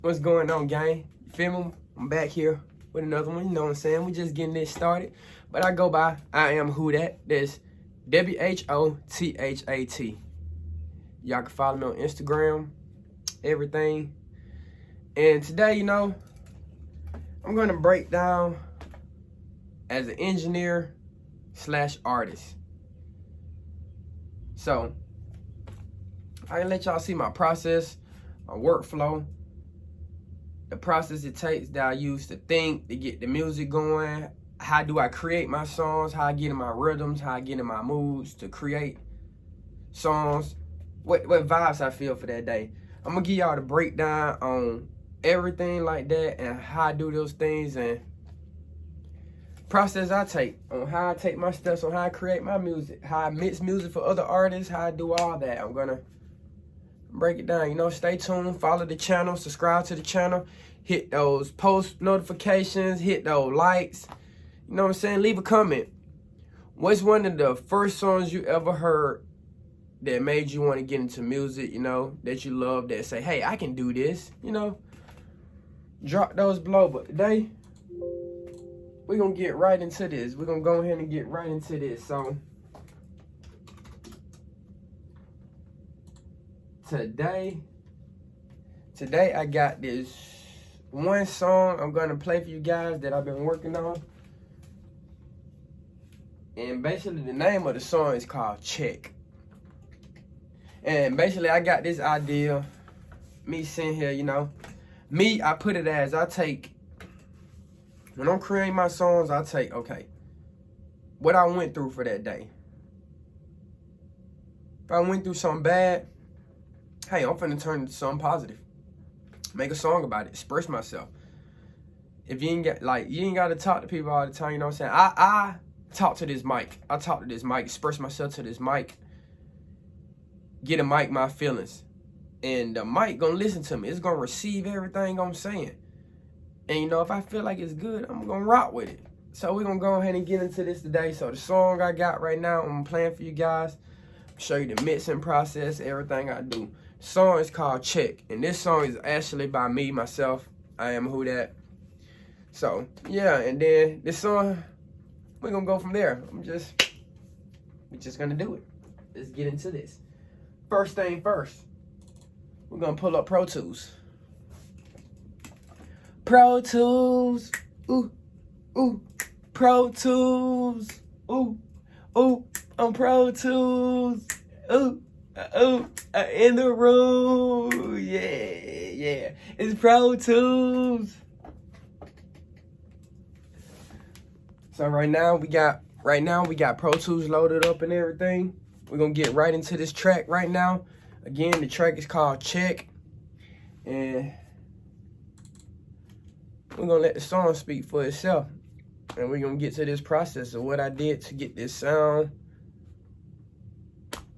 What's going on, gang? You feel me? I'm back here with another one. You know what I'm saying? We just getting this started. But I go by I Am Who Dat. That's WHOTHAT. Y'all can follow me on Instagram, everything. And today, you know, I'm gonna break down as an engineer / artist. So I can let y'all see my process, my workflow, the process it takes that I use to think, to get the music going. How do I create my songs? How I get in my rhythms? How I get in my moods to create songs? What vibes I feel for that day. I'm gonna give y'all the breakdown on everything like that and how I do those things and process I take on how I take my steps on how I create my music, how I mix music for other artists, how I do all that. I'm gonna break it down. You know, stay tuned, follow the channel, subscribe to the channel, hit those post notifications, hit those likes. You know what I'm saying? Leave a comment. What's one of the first songs you ever heard that made you want to get into music, you know, that you love, that say, hey, I can do this, you know? Drop those below. But today, we're going to get right into this. We're going to go ahead and get right into this. So, today I got this one song I'm going to play for you guys that I've been working on. And basically the name of the song is called Check. And basically I got this idea, me sitting here, you know. Me, I put it as when I'm creating my songs, I take, okay, what I went through for that day. If I went through something bad, hey, I'm finna turn it into something positive. Make a song about it, express myself. If you ain't got to talk to people all the time, you know what I'm saying? I talk to this mic. I talk to this mic, express myself to this mic. Get a mic, my feelings. And the mic gonna listen to me. It's gonna receive everything I'm saying. And you know, if I feel like it's good, I'm gonna rock with it. So we're gonna go ahead and get into this today. So the song I got right now, I'm playing for you guys. Show you the mixing process, everything I do. The song is called Check. And this song is actually by me, myself. I Am Who Dat. So, yeah, and then this song, we're gonna go from there. We're just gonna do it. Let's get into this. First thing first, we're gonna pull up Pro Tools. Pro Tools, ooh, ooh, Pro Tools, ooh, ooh, on Pro Tools, ooh, in the room, yeah, it's Pro Tools. So right now we got Pro Tools loaded up and everything. We're gonna get right into this track right now. Again, the track is called Check. And we're gonna let the song speak for itself. And we're gonna get to this process of what I did to get this sound,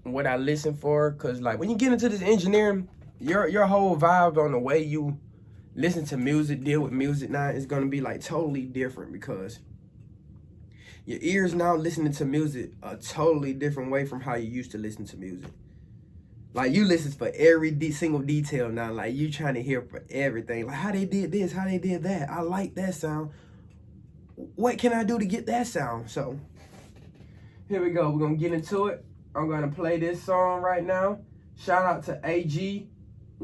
what I listened for. Cause like when you get into this engineering, your whole vibe on the way you listen to music, deal with music now is gonna be like totally different because your ears now listening to music a totally different way from how you used to listen to music. Like you listen for every single detail now. Like you trying to hear for everything. Like how they did this, how they did that. I like that sound. What can I do to get that sound? So here we go. We're gonna get into it. I'm gonna play this song right now. Shout out to AG. You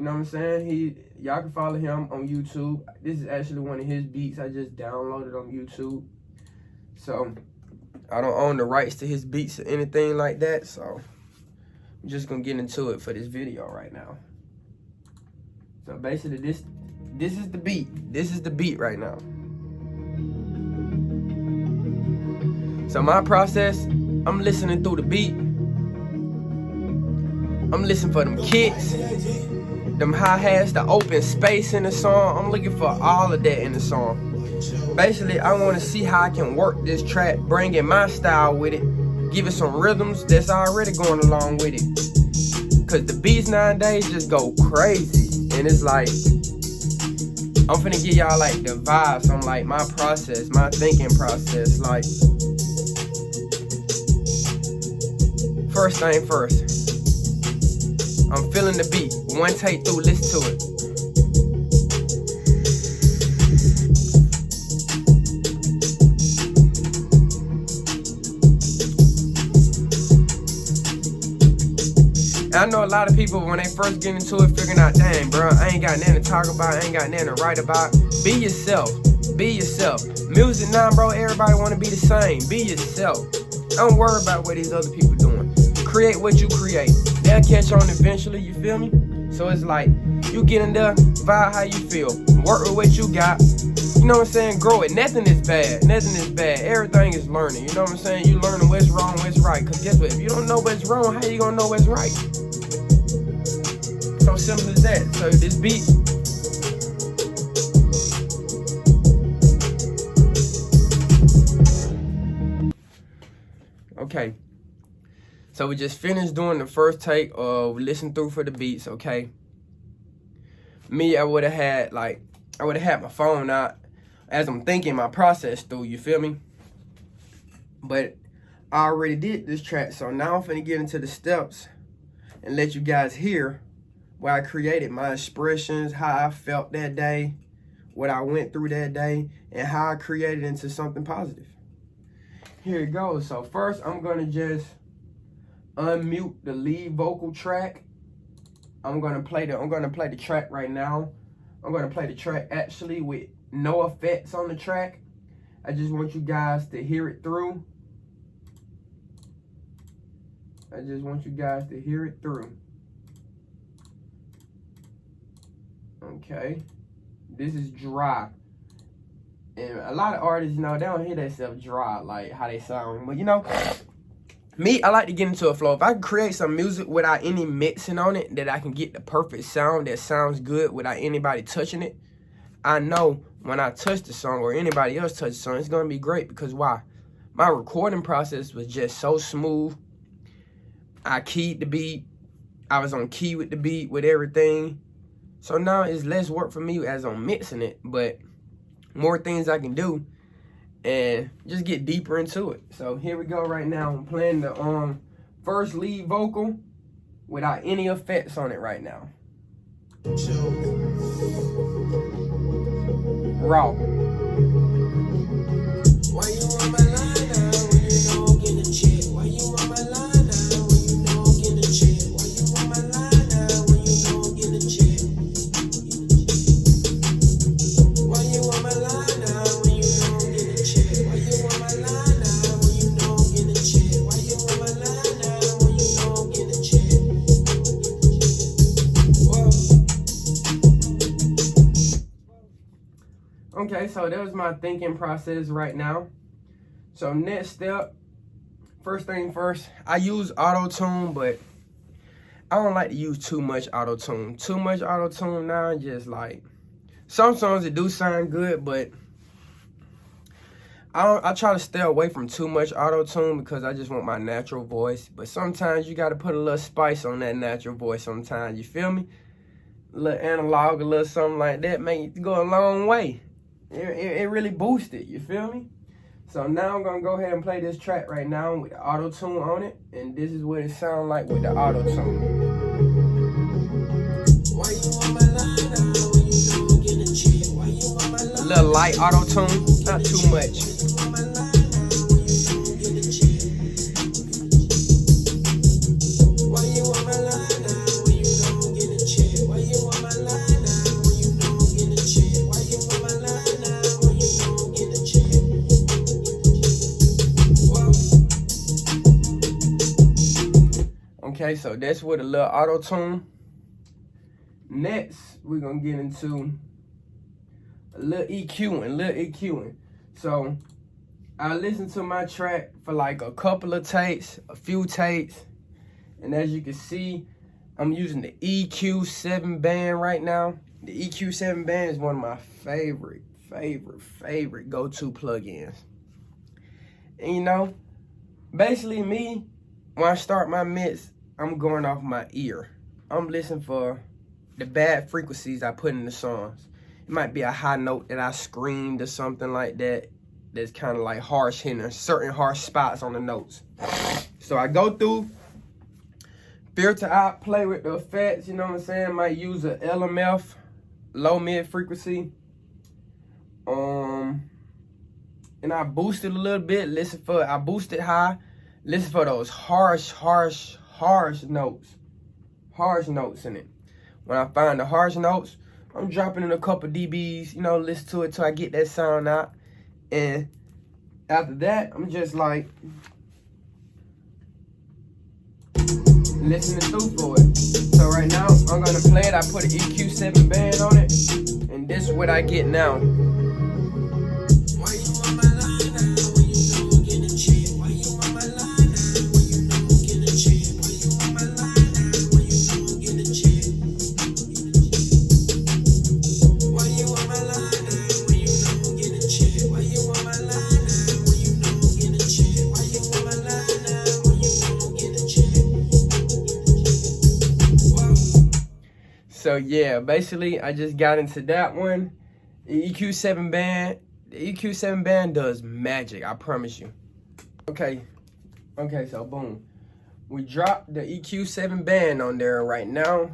know what I'm saying? Y'all can follow him on YouTube. This is actually one of his beats I just downloaded on YouTube. So I don't own the rights to his beats or anything like that, so I'm just gonna get into it for this video right now. So basically this is the beat. This is the beat right now. So my process, I'm listening through the beat. I'm listening for them kicks, them hi-hats, the open space in the song. I'm looking for all of that in the song. Basically, I want to see how I can work this track, bring in my style with it, give it some rhythms that's already going along with it. Cause the beats nowadays just go crazy. And it's like, I'm finna give y'all like the vibes on like my process, my thinking process. Like, first thing first, I'm feeling the beat. One take through, listen to it. Now, I know a lot of people, when they first get into it, figuring out, dang, bro, I ain't got nothing to talk about, I ain't got nothing to write about. Be yourself. Be yourself. Music now, bro, everybody want to be the same. Be yourself. Don't worry about what these other people doing. Create what you create. They'll catch on eventually, you feel me? So it's like, you get in there, vibe how you feel. Work with what you got. You know what I'm saying? Grow it. Nothing is bad. Nothing is bad. Everything is learning. You know what I'm saying? You learning what's wrong, what's right. Because guess what? If you don't know what's wrong, how you going to know what's right? So simple as that. So this beat, okay. So we just finished doing the first take of listen through for the beats, okay? Me, I would have had my phone out as I'm thinking my process through, you feel me? But I already did this track, so now I'm finna get into the steps and let you guys hear where I created my expressions, how I felt that day, what I went through that day, and how I created into something positive. Here it goes. So first, I'm gonna just unmute the lead vocal track. I'm gonna play the track right now. I'm gonna play the track actually with no effects on the track. I just want you guys to hear it through. I just want you guys to hear it through. Okay. This is dry. And a lot of artists, you know, they don't hear themselves dry, like how they sound. But you know, me, I like to get into a flow. If I can create some music without any mixing on it, that I can get the perfect sound that sounds good without anybody touching it, I know when I touch the song or anybody else touch the song, it's going to be great. Because why? My recording process was just so smooth. I keyed the beat. I was on key with the beat, with everything. So now it's less work for me as I'm mixing it, but more things I can do and just get deeper into it. So here we go right now. I'm playing the first lead vocal without any effects on it right now. Raw. Why you on my line now when you don't get a check? Why you on my line now when you don't get a check? Why you on my line now when you don't get a check? Why you on my line now when you don't get a check? Why you on my line now when you don't get a check? Why you on my line now when you don't get a check? Whoa. Okay, so that was my thinking process right now. So next step, first thing first, I use auto-tune, but I don't like to use too much auto-tune. Too much auto-tune now, just like, some songs that do sound good, but I try to stay away from too much auto-tune because I just want my natural voice. But sometimes you got to put a little spice on that natural voice sometimes, you feel me? A little analog, a little something like that, make it go a long way. It really boosts it, you feel me? So now I'm gonna go ahead and play this track right now with the auto-tune on it, and this is what it sounds like with the auto-tune. Why you on my line now when you don't get a check? Why you on my line? A little light auto-tune, not too much. Okay, so that's with a little auto-tune. Next, we're going to get into a little EQing, So, I listened to my track for like a couple of takes, a few takes. And as you can see, I'm using the EQ7 band right now. The EQ7 band is one of my favorite go-to plugins. And you know, basically me, when I start my mix, I'm going off my ear. I'm listening for the bad frequencies I put in the songs. It might be a high note that I screamed or something like that. That's kind of like harsh hitting certain harsh spots on the notes. So I go through, filter out, play with the effects, you know what I'm saying? Might use a LMF, low mid frequency. And I boost it a little bit. I boost it high. Listen for those harsh notes. harsh notes in it. When I find the harsh notes, I'm dropping in a couple dBs, you know, listen to it till I get that sound out. And after that, I'm just like listening through for it. So right now, I'm gonna play it. I put an EQ7 band on it, and this is what I get now. So yeah, basically I just got into that one. The EQ7 band does magic, I promise you. Okay, so boom. We dropped the EQ7 band on there right now.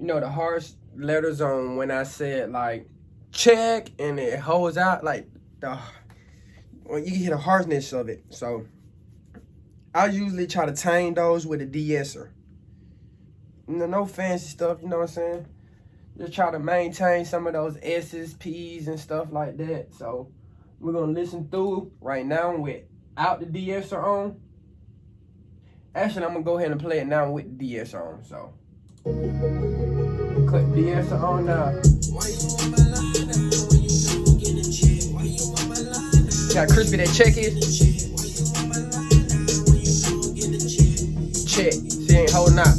You know the harsh letters on when I said like check and it holds out like when you can hear the harshness of it. So I usually try to tame those with a de-esser. No fancy stuff, you know what I'm saying? Just try to maintain some of those S's, P's, and stuff like that. So we're gonna listen through right now without the de-esser on. Actually, I'm gonna go ahead and play it now with the de-esser on. So click de-esser on now. See how crispy that check is? Check. She ain't holding out.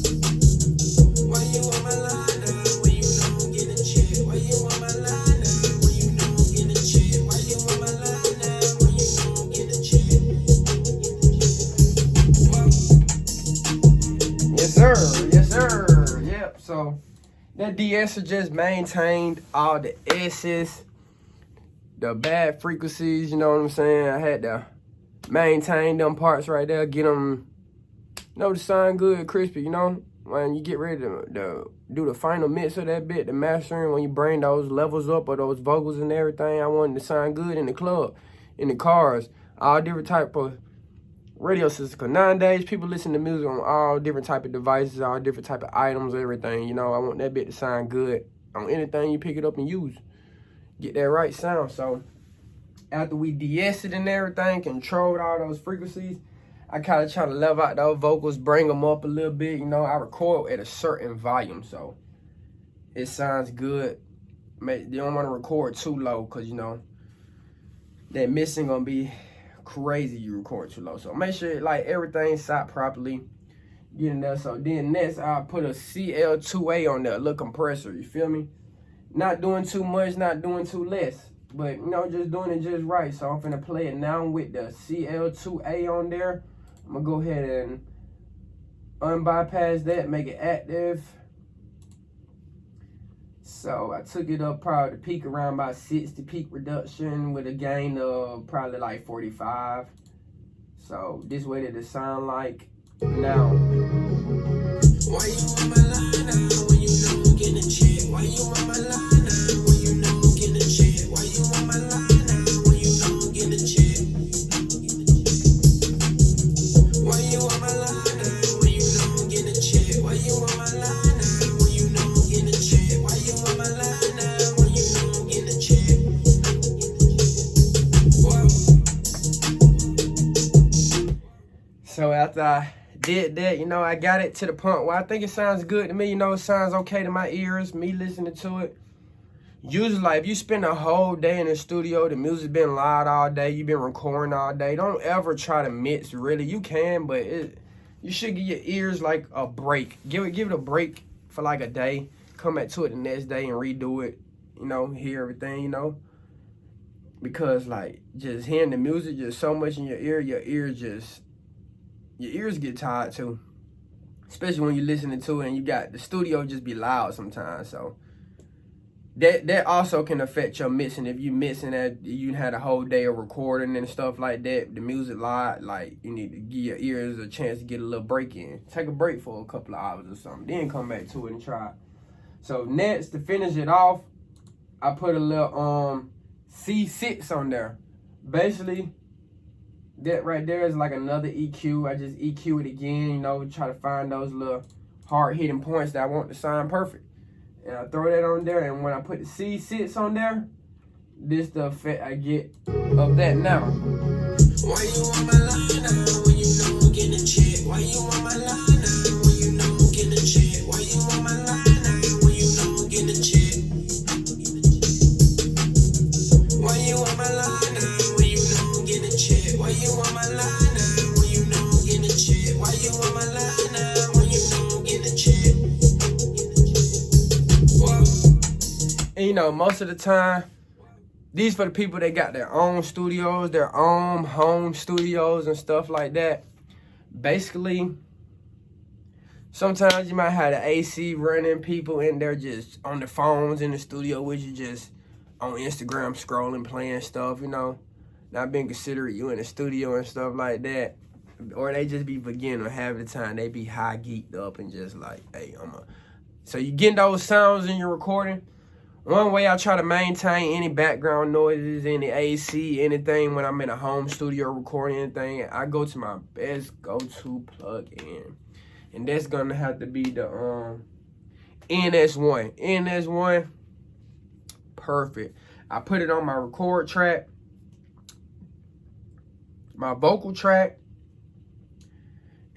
Yes sir. Yep. So that de-esser just maintained all the S's, the bad frequencies. You know what I'm saying? I had to maintain them parts right there, get them, you know, to sound good, crispy. You know, when you get ready to do the final mix of that bit, the mastering, when you bring those levels up or those vocals and everything, I wanted to sound good in the club, in the cars, all different type of radio systems. Because nowadays people listen to music on all different type of devices, all different type of items, everything. You know, I want that bit to sound good on anything you pick it up and use. Get that right sound. So after we de-essered and everything, controlled all those frequencies, I kind of try to level out those vocals, bring them up a little bit. You know, I record at a certain volume, so it sounds good. You don't want to record too low, because, you know, that mixing gonna be crazy. You record too low, so make sure like everything's set properly. Get in there. So then next, I'll put a CL2A on there, a little compressor. You feel me? Not doing too much, not doing too less, but you know, just doing it just right. So I'm finna play it now with the CL2A on there. I'm gonna go ahead and unbypass that, make it active. So I took it up probably to peak around about 60 peak reduction with a gain of probably like 45. So this way that it sound like now. Why you on my line now when you know I'm getting a check? Why you on my line now when you know I'm getting a check? Why you on my line now when you know I'm getting a check? Why you on my line now when you know I'm getting a check? Why you on my line now when you know I'm getting a check? Why you on my line now when you know I'm getting a check? Whoa. So after I did that, you know, I got it to the point where I think it sounds good to me. You know, it sounds okay to my ears, me listening to it. Usually, like, if you spend a whole day in the studio, the music been loud all day, you've been recording all day, don't ever try to mix, really. You can, but you should give your ears, like, a break. Give it a break for, like, a day. Come back to it the next day and redo it, you know, hear everything, you know. Because, like, just hearing the music just so much in your ears get tired, too. Especially when you're listening to it and you got the studio just be loud sometimes, so. That also can affect your mixing. If you mixing that, you had a whole day of recording and stuff like that, the music loud, like, you need to give your ears a chance to get a little break in. Take a break for a couple of hours or something, then come back to it and try it. So next, to finish it off, I put a little C6 on there. Basically, that right there is like another EQ. I just EQ it again, you know, try to find those little hard-hitting points that I want to sound perfect. And I throw that on there, and when I put the C6 on there, this the effect I get of that now. Why you on my line now when you know I'm getting a check? Why you on my line now when you know I'm getting a check? Why you on my line now when you know I'm getting a check? Why you on my line now when you know I'm getting a check? Why you on my line now when you know I'm getting a check? Why you on my line now when you know I'm getting a check? Whoa. And you know, most of the time, these for the people that got their own studios, their own home studios and stuff like that. Basically, sometimes you might have the AC running, people in there just on their phones in the studio with you, just on Instagram scrolling, playing stuff, you know, not being considerate you in the studio and stuff like that. Or they just be beginner half the time. They be high geeked up and just like, hey, So you getting those sounds in your recording. One way I try to maintain any background noises, any AC, anything when I'm in a home studio recording anything, I go to my best go-to plug-in. And that's gonna have to be the NS1. NS1, perfect. I put it on my record track, my vocal track,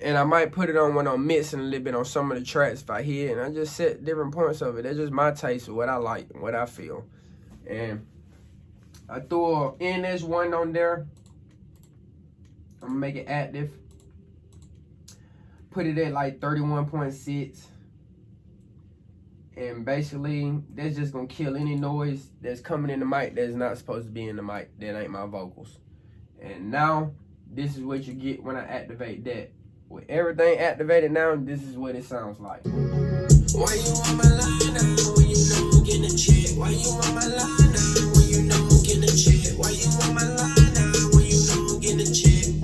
and I might put it on when I'm mixing a little bit on some of the tracks if I hear it. And I just set different points of it. That's just my taste of what I like and what I feel. And I threw an NS1 on there. I'm going to make it active. Put it at like 31.6. And basically, that's just going to kill any noise that's coming in the mic that's not supposed to be in the mic. That ain't my vocals. And now, this is what you get when I activate that. With everything activated now, this is what it sounds like. Why you on my line now when you know I'm getting a check? Why you on my line now when you know I'm getting a check? Why you on my line now when you know I'm getting a check?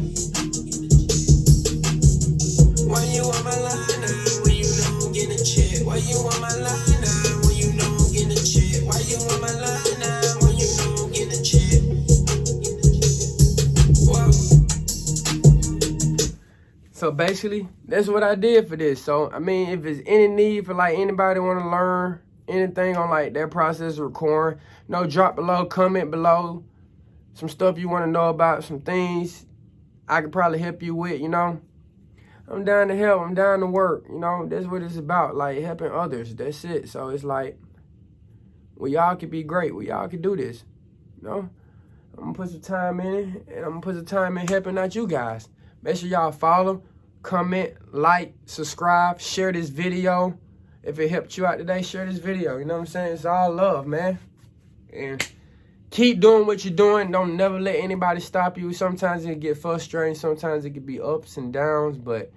Why you on my line now when you know I'm getting a check? Why you on my line now when you know I'm getting a check? Why you on my line now when you know I'm getting a check? Whoa. So basically, that's what I did for this. So, I mean, if there's any need for, like, anybody want to learn anything on, like, their process of recording, you know, drop below, comment below, some stuff you want to know about, some things I could probably help you with, you know. I'm down to help. I'm down to work, you know. That's what it's about, like, helping others. That's it. So, it's like, we y'all could be great. We y'all could do this, you know. I'm going to put some time in it, and I'm going to put some time in helping out you guys. Make sure y'all follow, comment, like, subscribe, share this video. If it helped you out today, share this video. You know what I'm saying? It's all love, man. And keep doing what you're doing. Don't never let anybody stop you. Sometimes it can get frustrating. Sometimes it can be ups and downs, but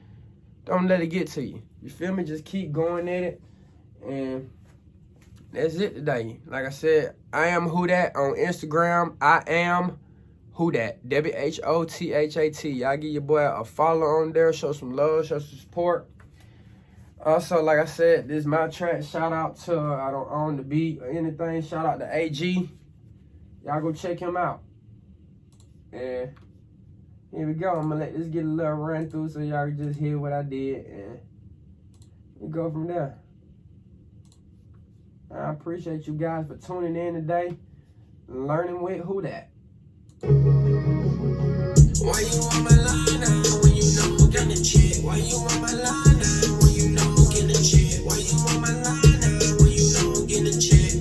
don't let it get to you. You feel me? Just keep going at it. And that's it today. Like I said, I am Who Dat on Instagram. I am Who Dat, WHOTHAT. Y'all give your boy a follow on there. Show some love, show some support. Also, like I said, this is my track. Shout out to, I don't own the beat or anything. Shout out to AG. Y'all go check him out. And here we go. I'm going to let this get a little run through so y'all can just hear what I did. And we go from there. I appreciate you guys for tuning in today. Learning with Who Dat. Why you on my line now when you know I'm getting a check? Why you on my line now when you know I'm getting a check? Why you on my line now when you know I'm getting a check?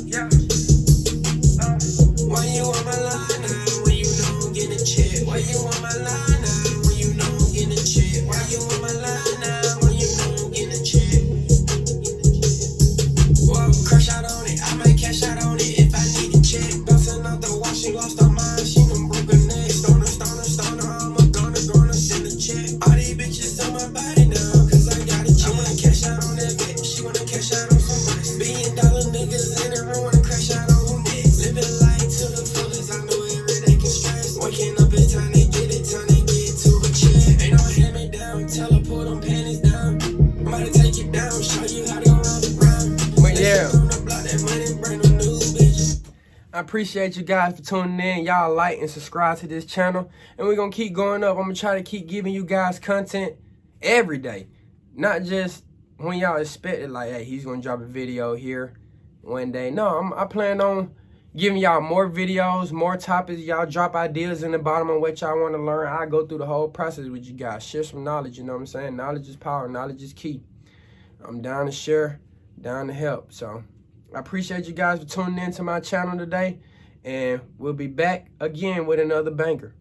Yeah. Why you on my line now when you know I'm getting a check? Why you on my line now when you know I'm getting a check? Why you on my line now when you know I'm getting a check? Whoa, crash out on it. I might cash out on it if I need a check. Bouncing out the wash, she lost her mind. She done broke her neck. Stoner, I'm a gonna send a check. All these bitches on my body now, cause I got a check. I wanna cash out on that bitch. She wanna cash out on some money. $1 billion niggas in the room wanna crash out on who next. Living life to the fullest. I know every day can stress. Waking up in time they get it, time they get to a check. Ain't no hand me down. Tell her put them panties down. I'm about to take you down, show you how to go round the ground. But yeah. I appreciate you guys for tuning in. Y'all like and subscribe to this channel. And we're going to keep going up. I'm going to try to keep giving you guys content every day. Not just when y'all expect it, like, hey, he's gonna drop a video here one day. No, I plan on giving y'all more videos, more topics. Y'all drop ideas in the bottom on what y'all want to learn. I go through the whole process with you guys. Share some knowledge, you know what I'm saying? Knowledge is power. Knowledge is key. I'm down to share, down to help. So I appreciate you guys for tuning in to my channel today. And we'll be back again with another banger.